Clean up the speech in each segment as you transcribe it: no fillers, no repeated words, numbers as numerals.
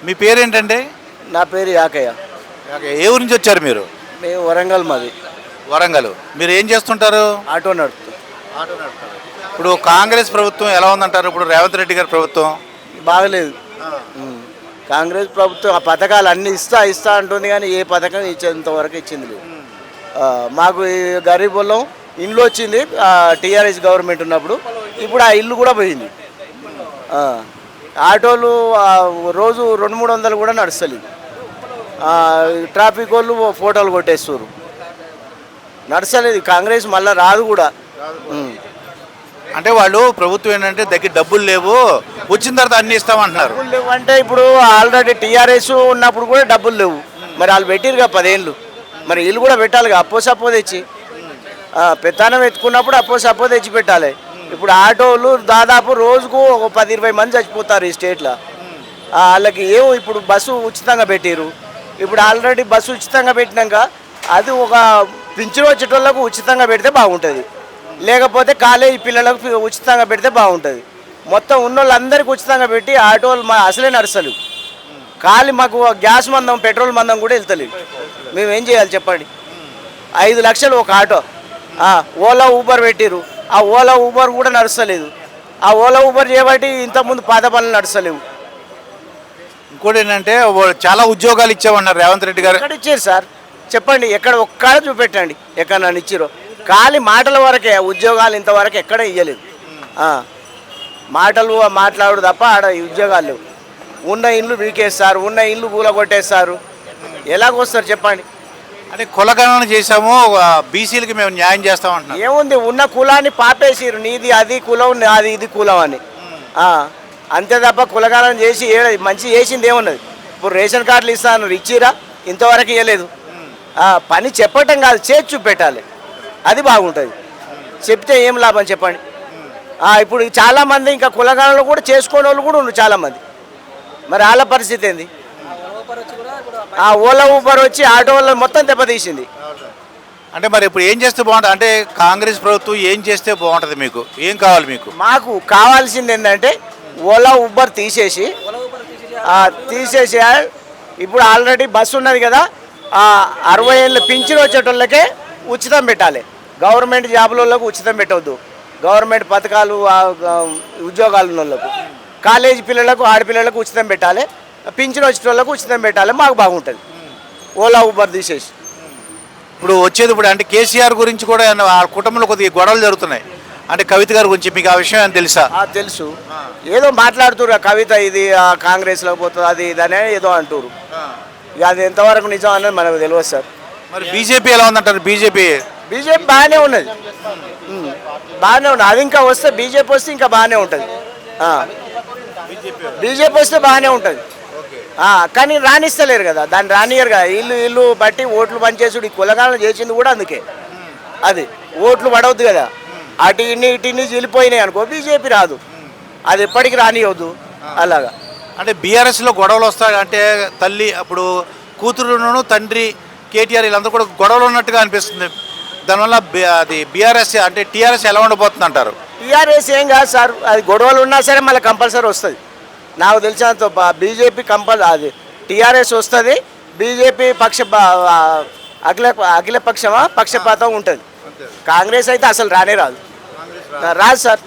మీ పేరేంటండి? నా పేరు యాకయ్య. ఓకే. ఏ ఊరు నుంచి వచ్చారు మీరు? మేము వరంగల్ మాది. వరంగల్. మీరు ఏం చేస్తుంటారు? ఆటో నడుపుతాం. ఇప్పుడు కాంగ్రెస్ ప్రభుత్వం ఎలా ఉందంటారు? ఇప్పుడు రేవంత్ రెడ్డి గారి ప్రభుత్వం బాగలేదు. కాంగ్రెస్ ప్రభుత్వం ఆ పథకాలు అన్నీ ఇస్తా అంటుంది, కానీ ఏ పథకం ఇచ్చేంతవరకు ఇచ్చింది లేదు. మాకు ఈ గరీబ్ వాళ్ళం ఇండ్లు వచ్చింది టీఆర్ఎస్ గవర్నమెంట్ ఉన్నప్పుడు. ఇప్పుడు ఆ ఇల్లు కూడా పోయింది. ఆటోలు రోజు 200-300 కూడా నడుస్తలేదు. ట్రాఫిక్ వాళ్ళు ఫోటోలు కొట్టేస్తారు. నడుస్తలేదు. కాంగ్రెస్ మళ్ళీ రాదు కూడా. అంటే వాళ్ళు ప్రభుత్వం ఏంటంటే దగ్గర డబ్బులు లేవు, వచ్చిన తర్వాత అన్ని ఇస్తామంటున్నారు. డబ్బులు లేవు అంటే ఇప్పుడు ఆల్రెడీ టీఆర్ఎస్ ఉన్నప్పుడు కూడా డబ్బులు లేవు. మరి వాళ్ళు పెట్టిరుగా 10 ఏళ్ళు, మరి వీళ్ళు కూడా పెట్టాలిగా. అప్పో తెచ్చి పెత్తనం ఎత్తుకున్నప్పుడు అప్పో తెచ్చి పెట్టాలి. ఇప్పుడు ఆటోలు దాదాపు రోజుకు ఒక 10-20 మంది చచ్చిపోతారు ఈ స్టేట్లో. వాళ్ళకి ఏమో ఇప్పుడు బస్సు ఉచితంగా పెట్టారు. ఇప్పుడు ఆల్రెడీ బస్సు ఉచితంగా పెట్టినాక అది ఒక పింఛను వచ్చేటోళ్ళకు ఉచితంగా పెడితే బాగుంటుంది, లేకపోతే కాలేజీ పిల్లలకు ఉచితంగా పెడితే బాగుంటుంది. మొత్తం ఉన్న వాళ్ళందరికీ ఉచితంగా పెట్టి ఆటోలు అసలే నడుస్తలేవు. ఖాళీ మాకు గ్యాస్ మందం పెట్రోల్ మందం కూడా వెళ్తలేదు. మేము ఏం చేయాలి చెప్పండి? 5 లక్షలు ఒక ఆటో. ఓలా ఊబర్ పెట్టిరు. ఆ ఓలా ఊబర్ కూడా నడుస్తలేదు. ఆ ఓలా ఊబర్ చేయబట్టి ఇంతకుముందు పాత పనులు నడుస్తలేవు. ఇంకోటి ఏంటంటే చాలా ఉద్యోగాలు ఇచ్చామన్నారు రేవంత్ రెడ్డి గారు. ఎక్కడ ఇచ్చారు సార్ చెప్పండి? ఎక్కడ ఒక్కడ చూపెట్టండి ఎక్కడ నన్ను ఇచ్చిరో. ఖాళీ మాటల వరకే, ఉద్యోగాలు ఇంతవరకు ఎక్కడ ఇవ్వలేదు. మాటలు మాట్లాడు తప్ప ఆడ ఉద్యోగాలు లేవు. ఉన్న ఇల్లు వీకేస్తారు, ఉన్న ఇల్లు కూలగొట్టేస్తారు. ఎలాగొస్తారు చెప్పండి? అంటే కులగణన చేశాము, బీసీలకి మేము న్యాయం చేస్తామంటున్నాం. ఏముంది, ఉన్న కులాన్ని పాపేసిరు. నీది అది కులం, అది ఇది కులం అని. అంతే తప్ప కులగణన చేసి మంచి చేసింది ఏమున్నది? ఇప్పుడు రేషన్ కార్డులు ఇస్తాను, ఇచ్చిరా? ఇంతవరకు ఇవ్వలేదు. పని చెప్పటం కాదు, చేసి చూపెట్టాలి. అది బాగుంటుంది. చెప్తే ఏం లాభం చెప్పండి? ఇప్పుడు చాలామంది ఇంకా కులగణనలు కూడా చేసుకోని వాళ్ళు కూడా ఉన్నారు చాలామంది. మరి వాళ్ళ పరిస్థితి ఏంది? ఓలా ఊబర్ వచ్చి ఆటో వల్ల మొత్తం దెబ్బతీసింది. అంటే మరి ఇప్పుడు ఏం చేస్తే బాగుంటుంది? అంటే కాంగ్రెస్ ప్రభుత్వం ఏం చేస్తే బాగుంటుంది? మీకు ఏం కావాలి? మాకు కావాల్సింది ఏంటంటే ఓలా ఊబర్ తీసేసి ఇప్పుడు ఆల్రెడీ బస్సు ఉన్నది కదా, 60 ఏళ్ళు పింఛను వచ్చేటోళ్ళకే ఉచితం పెట్టాలి. గవర్నమెంట్ జాబులకు ఉచితం పెట్టవద్దు. గవర్నమెంట్ పథకాలు ఉద్యోగాలు ఉన్న వాళ్ళకు, కాలేజీ పిల్లలకు, ఆడపిల్లలకు ఉచితం పెట్టాలి. పింఛను వచ్చేటోళ్ళకు ఉచితం పెట్టాలి. మాకు బాగుంటుంది ఓలా ఊబర్ తీసేసి. ఇప్పుడు వచ్చేది ఇప్పుడు అంటే కేసీఆర్ గురించి కూడా ఆ కుటుంబంలో కొద్దిగా గొడవలు జరుగుతున్నాయి. అంటే కవిత గారి గురించి మీకు ఆ విషయం అని తెలుసా? తెలుసు. ఏదో మాట్లాడుతున్నారు కవిత ఇది కాంగ్రెస్లో పోతుంది అది ఇది అనే ఏదో అంటారు. అది ఎంతవరకు నిజం అనేది మనకు తెలియదు సార్. మరి బీజేపీ ఎలా ఉందంటారు? బీజేపీ బాగానే ఉన్నది. అది ఇంకా వస్తే బీజేపీ వస్తే ఇంకా బాగానే ఉంటుంది. బీజేపీ వస్తే బాగానే ఉంటుంది. కానీ రాణిస్తలేరు కదా, దాన్ని రానియరు కదా. ఇల్లు బట్టి ఓట్లు పనిచేసుడు ఈ కులగాలను చేసింది కూడా అందుకే. అది ఓట్లు పడవద్దు కదా. అటు ఇన్ని వెళ్ళిపోయినాయి అనుకో, బీజేపీ రాదు. అది ఎప్పటికీ రానియవద్దు అలాగా. అంటే బీఆర్ఎస్లో గొడవలు వస్తాయి అంటే తల్లి అప్పుడు కూతురును తండ్రి కేటీఆర్ వీళ్ళందరూ కూడా గొడవలు ఉన్నట్టుగా అనిపిస్తుంది. దానివల్ల అది బీఆర్ఎస్ అంటే టీఆర్ఎస్ ఎలా ఉండబోతుంది అంటారు? టీఆర్ఎస్ ఏం కాదు సార్, అది గొడవలు ఉన్నా సరే మళ్ళీ కంపల్సరీ వస్తుంది. నాకు తెలిసినంత బీజేపీ అది టీఆర్ఎస్ వస్తుంది. బీజేపీ పక్షపాతం ఉంటుంది. కాంగ్రెస్ అయితే అసలు రానే రాదు సార్.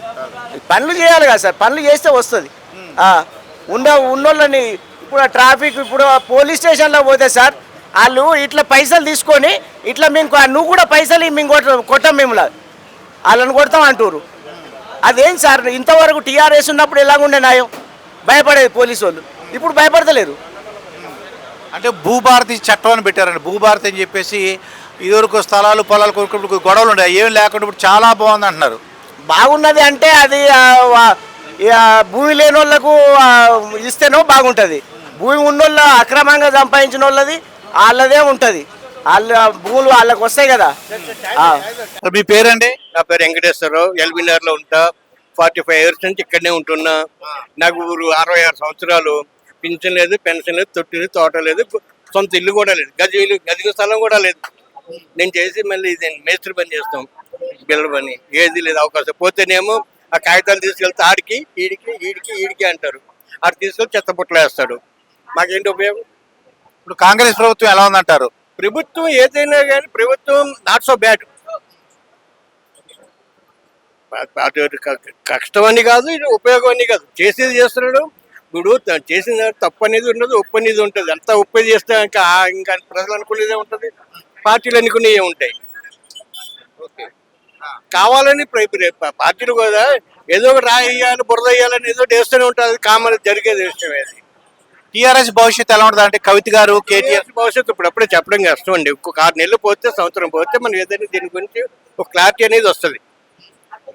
పనులు చేయాలి కదా సార్, పనులు చేస్తే వస్తుంది. ఉన్నోళ్ళని ఇప్పుడు ట్రాఫిక్ ఇప్పుడు పోలీస్ స్టేషన్లో పోతే సార్ వాళ్ళు ఇట్లా పైసలు తీసుకొని ఇట్లా మేము నువ్వు కూడా పైసలు మేము కొట్టాం, మేము వాళ్ళని కొడతాం అంటారు. అదేం సార్? ఇంతవరకు టీఆర్ఎస్ ఉన్నప్పుడు ఎలాగుండే న్యాయం? భయపడేది పోలీసు వాళ్ళు, ఇప్పుడు భయపడతలేరు. అంటే భూభారతి చట్టం అని పెట్టారండి. భూభారతి అని చెప్పేసి ఇదివరకు స్థలాలు పొలాలు కొనుక్కు గొడవలు ఉండే ఏం లేకుండా ఇప్పుడు చాలా బాగుంది అంటున్నారు. బాగున్నది అంటే అది భూమి లేని వాళ్ళకు ఇస్తేనో బాగుంటుంది. భూమి ఉన్నోళ్ళు అక్రమంగా సంపాదించిన వాళ్ళది వాళ్ళదే ఉంటుంది. వాళ్ళ భూములు వాళ్ళకి వస్తాయి కదా. మీ పేరండి? నా పేరు వెంకటేశ్వరరావు. ఎల్బీనగర్లో ఉంటా. 45 ఇయర్స్ నుంచి ఇక్కడనే ఉంటున్నా. నాకు 66 సంవత్సరాలు. పింఛన్ లేదు, పెన్షన్ లేదు, తొట్టి లేదు, తోట లేదు, సొంత ఇల్లు కూడా లేదు, గది స్థలం కూడా లేదు. నేను చేసి మళ్ళీ ఇది మేస్త్రి పని చేస్తాం, బిల్లు పని. ఏది లేదు అవకాశం. పోతేనేమో ఆ కాగితాలు తీసుకెళ్తే ఆడికి ఈడికి ఈడికి ఈడికి అంటారు. ఆడు తీసుకెళ్ళి చెత్త పుట్టలు వేస్తాడు. మాకేంటి ఉపయోగం? ఇప్పుడు కాంగ్రెస్ ప్రభుత్వం ఎలా ఉందంటారు? ప్రభుత్వం ఏదైనా కానీ ప్రభుత్వం నాట్ సో బ్యాడ్. అటు కష్టం అని కాదు, ఇది ఉపయోగం అని కాదు, చేసేది చేస్తున్నాడు. ఇప్పుడు చేసిన తప్పు అనేది ఉండదు, ఒప్పు అనేది ఉంటుంది. అంతా ఒప్పు చేస్తే ఇంకా ప్రజలు అనుకునేదే ఉంటుంది, పార్టీలు అనుకునేవి ఉంటాయి. కావాలని పార్టీలు కూడా ఏదో ఒకటి రాయాలి, బురద వేయాలని ఏదో వేస్తూనే ఉంటుంది. కామన్ జరిగేది విషయం అది. టీఆర్ఎస్ భవిష్యత్తు ఎలా ఉంటుంది అంటే కవిత గారు, కేటీఆర్ భవిష్యత్తు ఇప్పుడు అప్పుడే చెప్పడం కష్టం అండి. ఇంకొక 6 నెలలు పోతే, సంవత్సరం పోతే మనం ఏదైనా దీని గురించి ఒక క్లారిటీ అనేది వస్తుంది.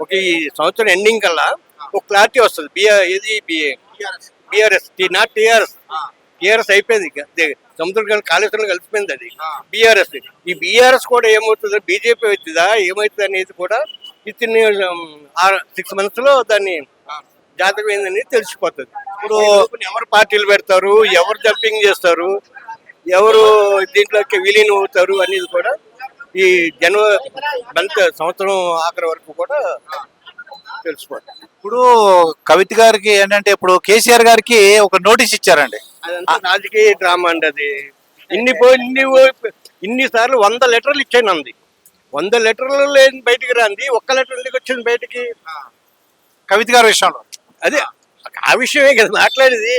ఒక ఈ సంవత్సరం ఎండింగ్ కల్లా ఒక క్లారిటీ వస్తుంది. బీఆర్ఎస్ నాట్ టీఆర్ఎస్ అయిపోయింది. సముద్రం కాళేశ్వరం కలిసిపోయింది అది బీఆర్ఎస్. ఈ బీఆర్ఎస్ కూడా ఏమవుతుందో, బీజేపీ అవుతుందా ఏమవుతుంది అనేది కూడా విత్ ఇన్ 6 months లో దాన్ని జాతకం ఏందని తెలిసిపోతుంది. ఇప్పుడు ఎవరు పార్టీలు పెడతారు, ఎవరు జంపింగ్ చేస్తారు, ఎవరు దీంట్లోకి విలీనం అవుతారు అనేది కూడా ఈ సంవత్సరం ఆఖరి వరకు కూడా తెలిసిపోతుంది. ఇప్పుడు కవిత గారికి ఏంటంటే ఇప్పుడు కేసీఆర్ గారికి ఒక నోటీస్ ఇచ్చారండి. అదంతా రాజకీయ డ్రామా అండి అది. ఇన్ని సార్లు 100 లెటర్లు ఇచ్చాను అంది. 100 లెటర్లు లేని బయటికి రాంది, ఒక్క లెటర్ ఎందుకు వచ్చింది బయటికి? కవిత గారి విషయంలో అదే ఆ విషయమే కదా మాట్లాడేది.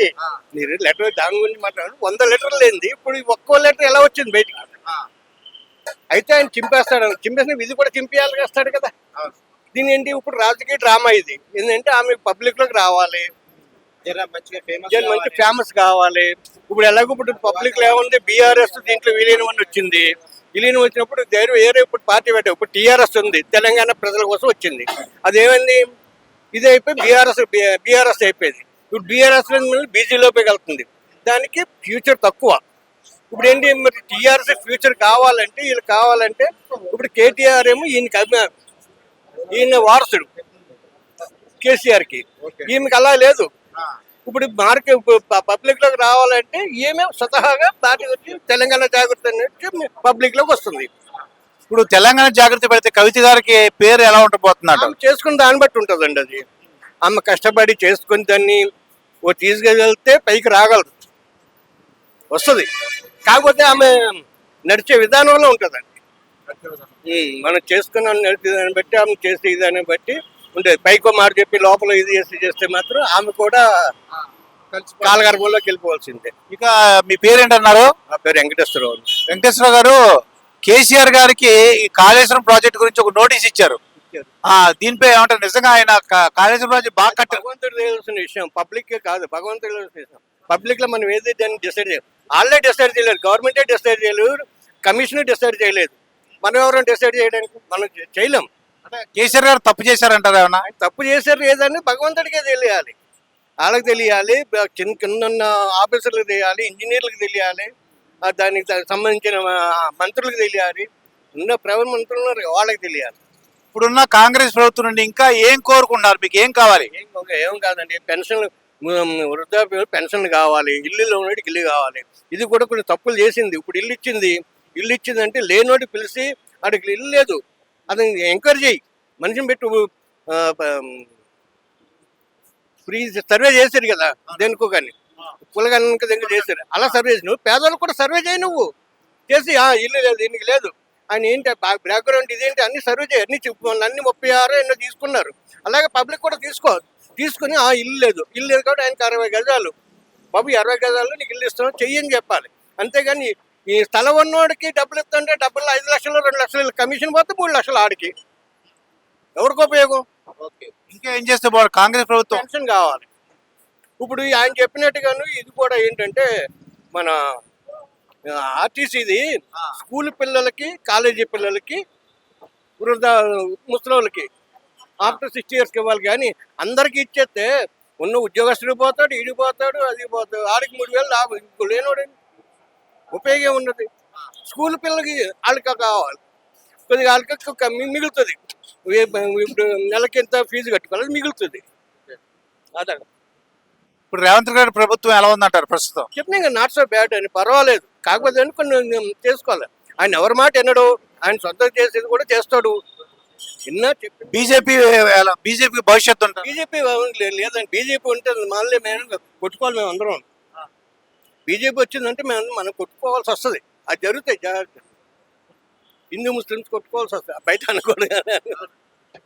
మీరు లెటర్ దాని గురించి మాట్లాడు. 100 లెటర్లు లేనిది ఇప్పుడు ఒక్కో లెటర్ ఎలా వచ్చింది బయటికి? అయితే ఆయన చింపేసిన ఇది కూడా చింపేయాలి వేస్తాడు కదా. దీని ఏంటి ఇప్పుడు రాజకీయ డ్రామా ఇది. ఏంటంటే ఆమె పబ్లిక్ లోకి రావాలి, మంచి ఫేమస్ కావాలి. ఇప్పుడు ఎలాగో ఇప్పుడు పబ్లిక్ లో ఏముంది, బీఆర్ఎస్ దీంట్లో విలీనం అని వచ్చింది. విలీనం వచ్చినప్పుడు వేరే ఇప్పుడు పార్టీ పెట్టావు. ఇప్పుడు టీఆర్ఎస్ ఉంది, తెలంగాణ ప్రజల కోసం వచ్చింది. అదేమైంది, ఇది అయిపోయి బీఆర్ఎస్ అయిపోయింది. ఇప్పుడు బీఆర్ఎస్ బీజేలోకి వెళ్తుంది. దానికి ఫ్యూచర్ తక్కువ. ఇప్పుడు ఏంటి మరి టీఆర్ఎస్ ఫ్యూచర్ కావాలంటే వీళ్ళు కావాలంటే ఇప్పుడు కేటీఆర్ ఏమో ఈయన వారసుడు కేసీఆర్కి, ఈమెకి అలా లేదు. ఇప్పుడు పబ్లిక్ లోకి రావాలంటే ఈమె స్వతహాగా పార్టీ వచ్చి తెలంగాణ జాగృతి అనేది పబ్లిక్ లోకి వస్తుంది. ఇప్పుడు తెలంగాణ జాగృతి పెడితే కవిత గారికి పేరు ఎలా ఉండబోతున్నాడు? చేసుకుని దాన్ని బట్టి ఉంటుందండి అది. ఆమె కష్టపడి చేసుకుని దాన్ని తీసుకెళ్తే పైకి రాగలదు, వస్తుంది. కాకపోతే ఆమె నడిచే విధానంలో ఉంటుందండి. మనం చేసుకున్న నడిచే దాన్ని బట్టి, ఆమె చేసే విధానం బట్టి ఉంటుంది. పైకో మాట చెప్పి లోపల ఇది చేస్తే మాత్రం ఆమె కూడా కాలగర్భంలోకి వెళ్ళిపోవాల్సిందే. ఇక మీ పేరేంటన్నారు? నా పేరు వెంకటేశ్వరరావు. వెంకటేశ్వర గారు, కేసీఆర్ గారికి ఈ కాళేశ్వరం ప్రాజెక్ట్ గురించి ఒక నోటీస్ ఇచ్చారు. దీనిపై ఏమంటారు? నిజంగా ఆయన కాళేశ్వరం ప్రాజెక్ట్ బాగా కట్టారు. భగవంతుడు తెలిసిన విషయం, పబ్లిక్ కాదు. భగవంతుడు తెలిసిన విషయం. పబ్లిక్ లో మనం ఏది దాన్ని డిసైడ్ చేయాలి. వాళ్ళే డిసైడ్ చేయలేదు, గవర్నమెంటే డిసైడ్ చేయలేదు, కమిషన్ డిసైడ్ చేయలేదు. మనం ఎవరైనా డిసైడ్ చేయడానికి మనం చేయలేం. కేసీఆర్ గారు తప్పు చేశారంటారు ఏమన్నా? తప్పు చేశారు ఏదని భగవంతుడికే తెలియాలి, వాళ్ళకి తెలియాలి, కింద ఆఫీసర్లకు తెలియాలి, ఇంజనీర్లకు తెలియాలి, దానికి సంబంధించిన మంత్రులకు తెలియాలి, ఉన్న ప్రైవేట్ మంత్రులు ఉన్నారు వాళ్ళకి తెలియాలి. ఇప్పుడున్న కాంగ్రెస్ ప్రభుత్వం నుండి ఇంకా ఏం కోరుకుంటున్నారు? మీకు ఏం కావాలి? ఏం కాదండి, పెన్షన్లు, వృద్ధాప్య పెన్షన్లు కావాలి, ఇల్లులో ఉన్నటికి ఇల్లు కావాలి. ఇది కూడా కొన్ని తప్పులు చేసింది. ఇప్పుడు ఇల్లు ఇచ్చింది అంటే లేనోటి పిలిచి వాడికి ఇల్లు లేదు, అది ఎంక్వైరీ చేయి, మనిషిని పెట్టు. ఫ్రీ సర్వే చేశారు కదా దేనికో, కానీ కులగణక దగ్గర చేశారు. అలా సర్వే చేసి నువ్వు పేదలకు కూడా సర్వే చేయి, నువ్వు చేసి ఇల్లు లేదు దీనికి లేదు ఆయన ఏంటి బ్యాక్గ్రౌండ్ ఇదేంటి అన్ని సర్వే చేయి, అన్ని 36 ఎన్నో తీసుకున్నారు. అలాగే పబ్లిక్ కూడా తీసుకుని ఇల్లు లేదు కాబట్టి ఆయనకి 60 గజాలు బాబు, 60 గజాల్లో నీకు ఇల్లు ఇస్తాను చెయ్యని చెప్పాలి. అంతేగాని ఈ స్థలం ఉన్నోడికి డబ్బులు ఇస్తుంటే డబ్బులు 5 లక్షలు 2 లక్షలు కమిషన్ పోతే 3 లక్షలు ఆడికి ఎవరికి ఉపయోగం? ఇంకా ఏం చేస్తే బాగుంది? కాంగ్రెస్ ప్రభుత్వం పెన్షన్ కావాలి. ఇప్పుడు ఆయన చెప్పినట్టుగాను ఇది కూడా ఏంటంటే మన ఆర్టీసీది స్కూల్ పిల్లలకి, కాలేజీ పిల్లలకి, ముసలోళ్ళకి ఆఫ్టర్ 60 years ఇవ్వాలి. కానీ అందరికి ఇచ్చేస్తే ఉన్న ఉద్యోగస్తుడు పోతాడు, ఈడిపోతాడు, అది పోతాడు, ఆడికి 3,000 లాభం. ఇంకో లేనోడని ఉపయోగం ఉన్నది. స్కూల్ పిల్లలకి వాళ్ళకి కావాలి, కొద్దిగా వాళ్ళకి మిగులుతుంది. ఇప్పుడు నెలకి ఎంత ఫీజు కట్టుకోవాలి, మిగులుతుంది. అదే ఇప్పుడు రేవంత్ గారి ప్రభుత్వం ఎలా ఉందంటారు ప్రస్తుతం? చెప్పినా ఇంకా నాట్ సో బ్యాడ్ అని, పర్వాలేదు. కాకపోతే కొన్ని చేసుకోవాలి. ఆయన ఎవరి మాట వినడు, ఆయన సొంతం చేసేది కూడా చేస్తాడు. బీజేపీ భవిష్యత్తు ఉంటుంది. బీజేపీ లేదండి, బీజేపీ ఉంటే మళ్ళీ మేము కొట్టుకోవాలి. మేము అందరం బీజేపీ వచ్చిందంటే మనం కొట్టుకోవాల్సి వస్తుంది. అది జరుగుతాయి జాగ్రత్త. హిందూ ముస్లిమ్స్ కొట్టుకోవాల్సి వస్తుంది, బయట అనుకోడు.